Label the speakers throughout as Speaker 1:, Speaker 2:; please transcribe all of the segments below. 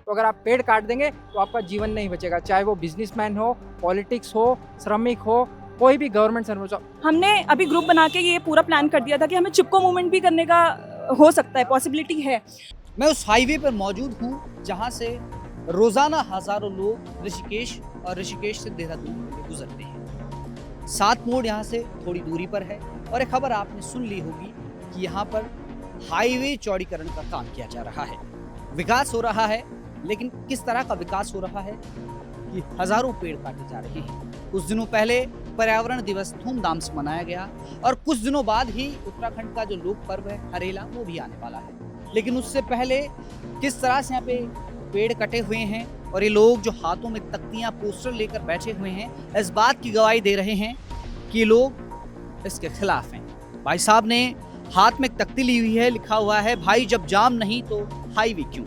Speaker 1: तो अगर आप पेड़ काट देंगे तो आपका जीवन नहीं बचेगा, चाहे वो बिजनेसमैन हो, पॉलिटिक्स हो, श्रमिक हो, कोई भी गवर्नमेंट सर्विस हो।
Speaker 2: हमने अभी ग्रुप बना के ये पूरा प्लान कर दिया था कि हमें चिपको मूवमेंट भी करने का हो सकता है, पॉसिबिलिटी है।
Speaker 3: मैं उस हाईवे पर मौजूद हूँ जहाँ से रोजाना हजारों लोग ऋषिकेश और ऋषिकेश से देहरादून के लिए गुजरते हैं। 7 मोड़ यहाँ से थोड़ी दूरी पर है और एक खबर आपने सुन ली होगी कि यहाँ पर हाईवे चौड़ीकरण का काम किया जा रहा है, विकास हो रहा है। लेकिन किस तरह का विकास हो रहा है कि हजारों पेड़ काटे जा रहे हैं। कुछ दिनों पहले पर्यावरण दिवस धूमधाम से मनाया गया और कुछ दिनों बाद ही उत्तराखंड का जो लोक पर्व है हरेला वो भी आने वाला है। लेकिन उससे पहले किस तरह से यहाँ पे पेड़ कटे हुए हैं और ये लोग जो हाथों में तख्तियां पोस्टर लेकर बैठे हुए हैं इस बात की गवाही दे रहे हैं कि ये लोग इसके खिलाफ हैं। भाई साहब ने हाथ में एक तख्ती ली हुई है, लिखा हुआ है भाई जब जाम नहीं तो हाईवे क्यों।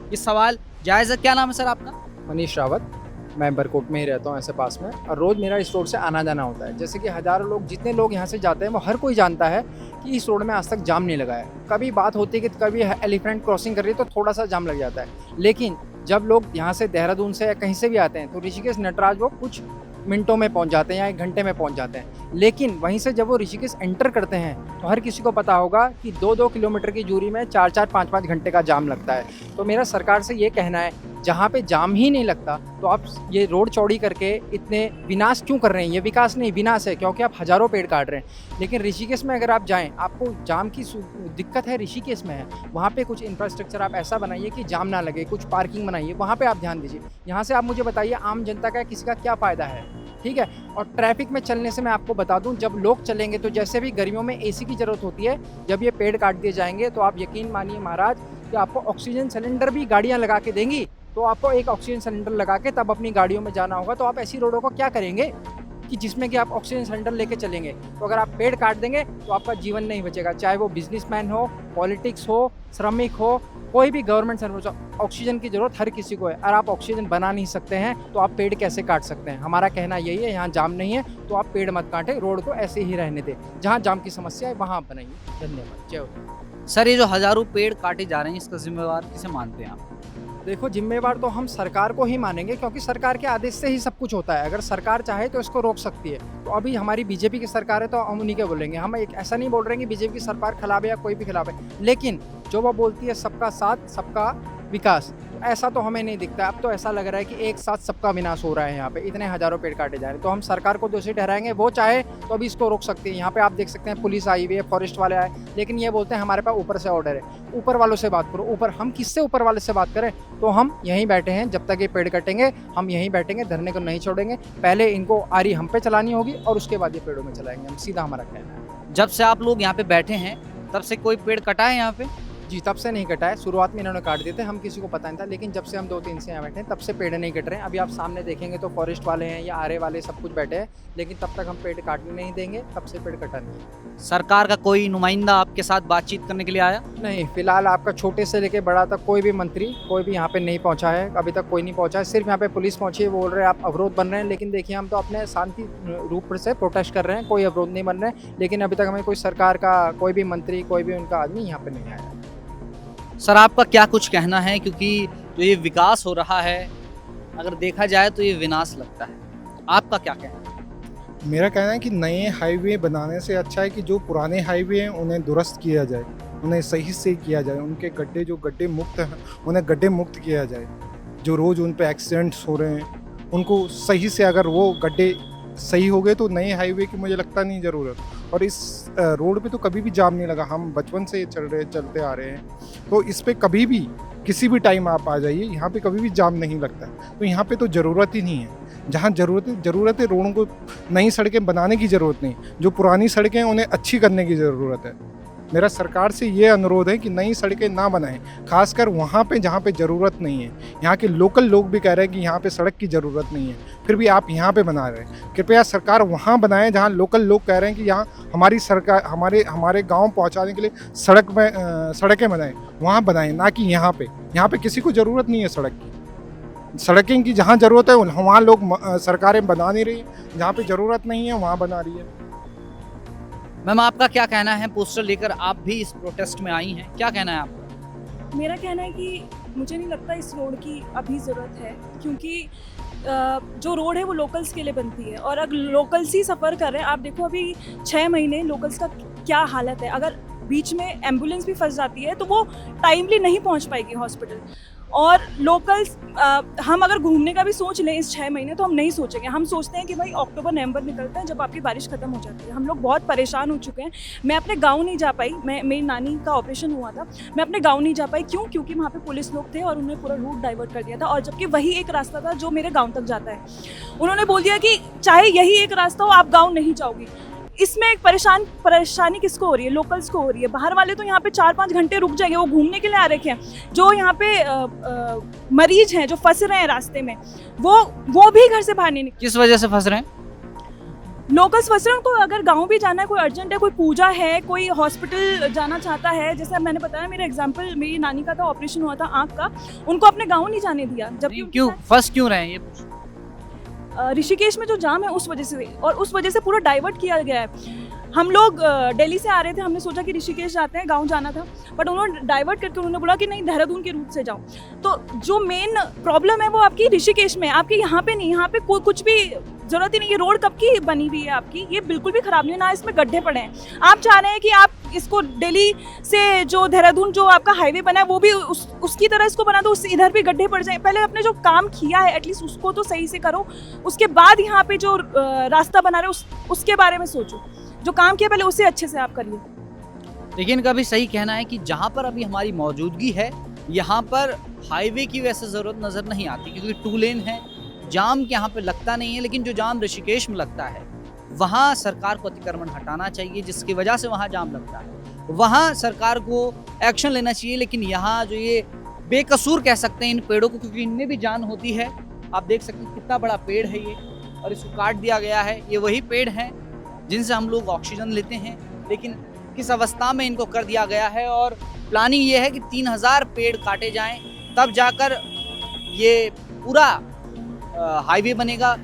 Speaker 3: ये सवाल जायज़ है। क्या नाम है सर आपका?
Speaker 1: मनीष रावत, मैं बरकोट में ही रहता हूँ ऐसे पास में, और रोज़ मेरा इस रोड से आना जाना होता है। जैसे कि हज़ारों लोग, जितने लोग यहाँ से जाते हैं वो हर कोई जानता है कि इस रोड में आज तक जाम नहीं लगा है। कभी बात होती है कि कभी एलिफेंट क्रॉसिंग कर रही है तो थोड़ा सा जाम लग जाता है, लेकिन जब लोग यहाँ से देहरादून से या कहीं से भी आते हैं तो ऋषिकेश नटराज वो कुछ मिनटों में पहुंच जाते हैं या 1 घंटे में पहुंच जाते हैं। लेकिन वहीं से जब वो ऋषिकेश एंटर करते हैं तो हर किसी को पता होगा कि 2-2 किलोमीटर की दूरी में 4-4, 5-5 घंटे का जाम लगता है। तो मेरा सरकार से ये कहना है, जहाँ पे जाम ही नहीं लगता तो आप ये रोड चौड़ी करके इतने विनाश क्यों कर रहे हैं? ये विकास नहीं, विनाश है, क्योंकि आप हज़ारों पेड़ काट रहे हैं। लेकिन ऋषिकेश में अगर आप जाएं, आपको जाम की दिक्कत है ऋषिकेश में है, वहाँ पे कुछ इंफ्रास्ट्रक्चर आप ऐसा बनाइए कि जाम ना लगे, कुछ पार्किंग बनाइए, वहाँ पे आप ध्यान दीजिए। यहाँ से आप मुझे बताइए आम जनता का किसी का क्या फ़ायदा है? ठीक है। और ट्रैफिक में चलने से मैं आपको बता दूं, जब लोग चलेंगे तो जैसे भी गर्मियों में एसी की ज़रूरत होती है, जब ये पेड़ काट दिए जाएंगे तो आप यकीन मानिए महाराज कि आपको ऑक्सीजन सिलेंडर भी गाड़ियां लगा के देंगी। तो आपको एक ऑक्सीजन सिलेंडर लगा के तब अपनी गाड़ियों में जाना होगा। तो आप ऐसी रोडों को क्या करेंगे कि जिसमें कि आप ऑक्सीजन सिलेंडर लेके चलेंगे? तो अगर आप पेड़ काट देंगे तो आपका जीवन नहीं बचेगा, चाहे वो बिजनेसमैन हो, पॉलिटिक्स हो, श्रमिक हो, कोई भी गवर्नमेंट सर्विस हो। ऑक्सीजन की ज़रूरत हर किसी को है, और आप ऑक्सीजन बना नहीं सकते हैं तो आप पेड़ कैसे काट सकते हैं? हमारा कहना यही है, यहाँ जाम नहीं है तो आप पेड़ मत काटें, रोड को ऐसे ही रहने दें। जहाँ जाम की समस्या है वहाँ आप बनाइए। धन्यवाद। जय हो।
Speaker 3: सर ये जो हजारों पेड़ काटे जा रहे हैं इसका जिम्मेवार किसे मानते हैं आप?
Speaker 1: देखो, जिम्मेवार तो हम सरकार को ही मानेंगे, क्योंकि सरकार के आदेश से ही सब कुछ होता है। अगर सरकार चाहे तो इसको रोक सकती है। तो अभी हमारी बीजेपी की सरकार है तो हम उन्हीं के बोलेंगे। हम एक ऐसा नहीं बोल रहे हैं कि बीजेपी की सरकार खिलाफ है या कोई भी खिलाफ है, लेकिन जो वो बोलती है सबका साथ सबका विकास, तो ऐसा तो हमें नहीं दिखता। अब तो ऐसा लग रहा है कि एक साथ सबका विनाश हो रहा है। यहाँ पे इतने हजारों पेड़ काटे जा रहे हैं तो हम सरकार को दोषी ठहराएंगे। वो चाहे तो अभी इसको रोक सकती है। यहाँ पे आप देख सकते हैं पुलिस आई हुई है, फॉरेस्ट वाले आए, लेकिन ये बोलते हैं हमारे पास ऊपर से ऑर्डर है। ऊपर वालों से बात करो। ऊपर हम किससे ऊपर वाले से बात करें? तो हम यहीं बैठे हैं, जब तक ये पेड़ कटेंगे हम यहीं बैठेंगे, धरने को नहीं छोड़ेंगे। पहले इनको आरी हम पे चलानी होगी और उसके बाद ये पेड़ों में चलाएंगे हम, सीधा हमारा कहना है।
Speaker 3: जब से आप लोग यहाँ पे बैठे हैं तब से कोई पेड़ कटा है यहाँ पे?
Speaker 1: जी, तब से नहीं कटा है। शुरुआत में इन्होंने काट दिए थे, हम किसी को पता नहीं था, लेकिन जब से हम 2-3 से यहाँ बैठे हैं तब से पेड़ नहीं कट रहे हैं। अभी आप सामने देखेंगे तो फॉरेस्ट वाले हैं या आरे वाले सब कुछ बैठे हैं, लेकिन तब तक हम पेड़ काटने नहीं देंगे, तब से पेड़ कटा नहीं।
Speaker 3: सरकार का कोई नुमाइंदा आपके साथ बातचीत करने के लिए आया?
Speaker 1: नहीं, फिलहाल आपका छोटे से लेके बड़ा तक कोई भी मंत्री कोई भी यहाँ पे नहीं पहुँचा है, अभी तक कोई नहीं पहुँचा है। सिर्फ यहाँ पे पुलिस पहुँची है, बोल रहे हैं आप अवरोध बन रहे हैं, लेकिन देखिए हम तो अपने शांति रूप से प्रोटेस्ट कर रहे हैं, कोई अवरोध नहीं बन रहे हैं। लेकिन अभी तक हमें कोई सरकार का कोई भी मंत्री, कोई भी उनका आदमी यहाँ पे नहीं आया।
Speaker 3: सर आपका क्या कुछ कहना है, क्योंकि जो ये विकास हो रहा है अगर देखा जाए तो ये विनाश लगता है, आपका क्या कहना है?
Speaker 4: मेरा कहना है कि नए हाईवे बनाने से अच्छा है कि जो पुराने हाईवे हैं उन्हें दुरुस्त किया जाए, उन्हें सही से किया जाए, उनके गड्ढे जो गड्ढे मुक्त हैं उन्हें गड्ढे मुक्त किया जाए। जो रोज़ उन पे एक्सीडेंट्स हो रहे हैं उनको सही से, अगर वो गड्ढे सही हो गए तो नए हाईवे की मुझे लगता नहीं ज़रूरत। और इस रोड पे तो कभी भी जाम नहीं लगा, हम बचपन से चलते आ रहे हैं, तो इस पे कभी भी किसी भी टाइम आप आ जाइए, यहाँ पे कभी भी जाम नहीं लगता। तो यहाँ पे तो ज़रूरत ही नहीं है। जहाँ ज़रूरत है रोडों को नई सड़कें बनाने की ज़रूरत नहीं, जो पुरानी सड़कें हैं उन्हें अच्छी करने की ज़रूरत है। मेरा सरकार से ये अनुरोध है कि नई सड़कें ना बनाएं, खासकर वहाँ पे जहाँ पे ज़रूरत नहीं है। यहाँ के लोकल लोग भी कह रहे हैं कि यहाँ पे सड़क की ज़रूरत नहीं है, फिर भी आप यहाँ पे बना रहे हैं। कृपया सरकार वहाँ बनाएं जहाँ लोकल लोग कह रहे हैं कि यहाँ हमारी सरकार हमारे गाँव पहुँचाने के लिए सड़कें बनाएं, वहाँ बनाएं, ना कि यहाँ पे किसी को ज़रूरत नहीं है सड़क की। सड़कें की जहाँ ज़रूरत है वहाँ लोग सरकारें बना नहीं रही, जहाँ पे ज़रूरत नहीं है वहाँ बना रही है।
Speaker 3: मैम आपका क्या कहना है? पोस्टर लेकर आप भी इस प्रोटेस्ट में आई हैं, क्या कहना है आपका?
Speaker 2: मेरा कहना है कि मुझे नहीं लगता इस रोड की अभी ज़रूरत है, क्योंकि जो रोड है वो लोकल्स के लिए बनती है, और अगर लोकल्स ही सफ़र कर रहे हैं, आप देखो अभी 6 महीने लोकल्स का क्या हालत है। अगर बीच में एम्बुलेंस भी फंस जाती है तो वो टाइमली नहीं पहुंच पाएगी हॉस्पिटल। और लोकल्स हम अगर घूमने का भी सोच लें इस 6 महीने तो हम नहीं सोचेंगे। हम सोचते हैं कि भाई अक्टूबर नवंबर निकलता है जब आपकी बारिश खत्म हो जाती है। हम लोग बहुत परेशान हो चुके हैं। मैं अपने गांव नहीं जा पाई, मेरी नानी का ऑपरेशन हुआ था, मैं अपने गांव नहीं जा पाई। क्यों? क्योंकि वहाँ पे पुलिस लोग थे और उन्होंने पूरा रूट डाइवर्ट कर दिया था, और जबकि वही एक रास्ता था जो मेरे गाँव तक जाता है। उन्होंने बोल दिया कि चाहे यही एक रास्ता हो, आप गाँव नहीं जाओगी। इसमें एक परेशानी किसको हो रही है? लोकल्स को हो रही है। बाहर वाले तो यहाँ पे 4-5 घंटे रुक जाएंगे, वो घूमने के लिए आ रखे हैं। जो यहाँ पे मरीज हैं जो फंस रहे हैं रास्ते में, वो भी घर से बाहर नहीं निकल।
Speaker 3: किस वजह से फंस रहे हैं?
Speaker 2: लोकल्स फंस रहे हैं। उनको अगर गांव भी जाना है, कोई अर्जेंट है, कोई पूजा है, कोई हॉस्पिटल जाना चाहता है, जैसे मैंने बताया मेरा एग्जांपल, मेरी नानी का था, ऑपरेशन हुआ था आँख का, उनको अपने गाँव नहीं जाने दिया। जबकि
Speaker 3: क्यों फंस क्यों रहे हैं ये?
Speaker 2: ऋषिकेश में जो जाम है उस वजह से, और उस वजह से पूरा डाइवर्ट किया गया है। हम लोग दिल्ली से आ रहे थे, हमने सोचा कि ऋषिकेश जाते हैं, गांव जाना था, बट उन्होंने डाइवर्ट करके उन्होंने बोला कि नहीं, देहरादून के रूट से जाओ। तो जो मेन प्रॉब्लम है वो आपकी ऋषिकेश में, आपके यहाँ पे नहीं। यहाँ पे कुछ भी जरूरत ही नहीं। ये रोड कब की बनी हुई है आपकी? ये बिल्कुल भी खराब नहीं है, ना इसमें गड्ढे पड़े हैं। आप चाह रहे हैं कि आप इसको दिल्ली से जो देहरादून जो आपका हाईवे बना है वो भी उसकी तरह इसको बना दो, इधर भी गड्ढे पड़ जाए। पहले अपने जो काम किया है एटलीस्ट उसको तो सही से करो, उसके बाद यहाँ पे जो रास्ता बना रहे उसके बारे में सोचो। जो काम किया पहले उसे अच्छे से आप करिए।
Speaker 3: लेकिन इनका भी सही कहना है कि जहाँ पर अभी हमारी मौजूदगी है यहाँ पर हाईवे की वैसे ज़रूरत नज़र नहीं आती, क्योंकि 2 लेन है, जाम के यहाँ पे लगता नहीं है। लेकिन जो जाम ऋषिकेश में लगता है वहाँ सरकार को अतिक्रमण हटाना चाहिए, जिसकी वजह से वहाँ जाम लगता है। वहाँ सरकार को एक्शन लेना चाहिए। लेकिन यहाँ जो ये बेकसूर कह सकते हैं इन पेड़ों को, क्योंकि इनमें भी जान होती है। आप देख सकते हैं कितना बड़ा पेड़ है ये, और इसको काट दिया गया है। ये वही पेड़ हैं जिनसे हम लोग ऑक्सीजन लेते हैं, लेकिन किस अवस्था में इनको कर दिया गया है। और प्लानिंग ये है कि 3000 पेड़ काटे जाएं, तब जाकर ये पूरा हाईवे बनेगा।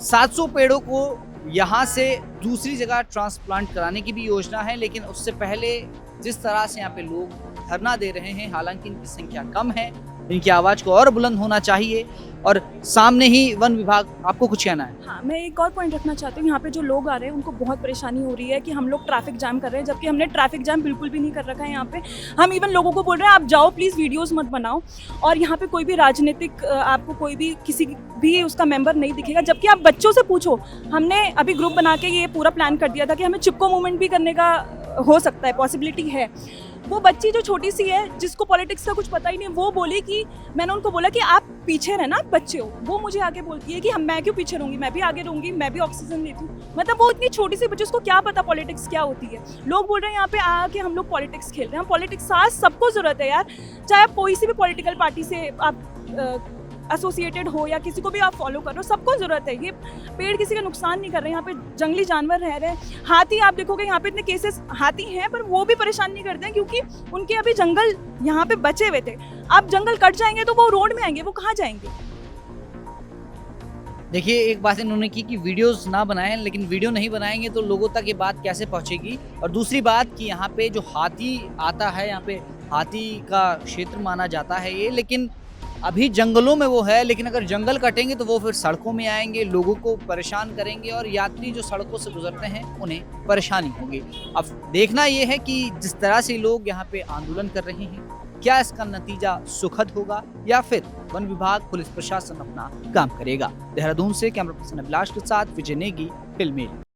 Speaker 3: 700 पेड़ों को यहाँ से दूसरी जगह ट्रांसप्लांट कराने की भी योजना है। लेकिन उससे पहले जिस तरह से यहाँ पे लोग धरना दे रहे हैं, हालांकि इनकी संख्या कम है, इनकी आवाज़ को और बुलंद होना चाहिए। और सामने ही वन विभाग, आपको कुछ कहना है?
Speaker 2: हाँ, मैं एक और पॉइंट रखना चाहती हूँ। यहाँ पे जो लोग आ रहे हैं उनको बहुत परेशानी हो रही है कि हम लोग ट्रैफिक जाम कर रहे हैं, जबकि हमने ट्रैफिक जाम बिल्कुल भी नहीं कर रखा है। यहाँ पे हम इवन लोगों को बोल रहे हैं आप जाओ प्लीज़, वीडियोस मत बनाओ। और यहाँ पे कोई भी राजनीतिक आपको कोई भी किसी भी उसका मेंबर नहीं दिखेगा। जबकि आप बच्चों से पूछो, हमने अभी ग्रुप बना के ये पूरा प्लान कर दिया था कि हमें चिपको मूवमेंट भी करने का हो सकता है, पॉसिबिलिटी है। वो बच्ची जो छोटी सी है जिसको पॉलिटिक्स का कुछ पता ही नहीं, वो बोली कि मैंने उनको बोला कि आप पीछे रहना, बच्चे हो। वो मुझे आके बोलती है कि मैं क्यों पीछे रहूंगी, मैं भी आगे रहूंगी, मैं भी ऑक्सीजन लेती हूँ। मतलब वो इतनी छोटी सी बच्ची, उसको क्या पता पॉलिटिक्स क्या होती है। लोग बोल रहे हैं यहाँ पे आके हम लोग पॉलिटिक्स खेल रहे हैं। पॉलिटिक्स आज सबको जरूरत है यार, चाहे आप कोई सी भी पॉलिटिकल पार्टी से आप एसोसिएटेड हो या किसी को भी आप फॉलो कर रहे हो, सबको ज़रूरत है। ये पेड़ किसी का नुकसान नहीं कर रहे हैं। यहाँ पे जंगली जानवर रह रहे हैं। हाथी आप देखोगे यहाँ पे इतने केसेस हाथी हैं, पर वो भी परेशान नहीं करते हैं क्योंकि उनके अभी जंगल यहाँ पे बचे हुए थे। अब जंगल कट जाएंगे तो वो रोड में आएंगे, वो कहाँ जाएंगे?
Speaker 3: देखिए, एक बात इन्होंने की कि वीडियोस ना बनाएं, लेकिन वीडियो नहीं बनाएंगे तो लोगों तक ये बात कैसे पहुंचेगी। और दूसरी बात कि यहाँ पे जो हाथी आता है, यहाँ पे हाथी का क्षेत्र माना जाता है ये, लेकिन अभी जंगलों में वो है। लेकिन अगर जंगल कटेंगे तो वो फिर सड़कों में आएंगे, लोगों को परेशान करेंगे, और यात्री जो सड़कों से गुजरते हैं उन्हें परेशानी होगी। अब देखना ये है कि जिस तरह से लोग यहाँ पे आंदोलन कर रहे हैं, क्या इसका नतीजा सुखद होगा या फिर वन विभाग, पुलिस प्रशासन अपना काम करेगा। देहरादून से कैमरा पर्सन अभिलाष के साथ विजय नेगी, फिल्म मेल।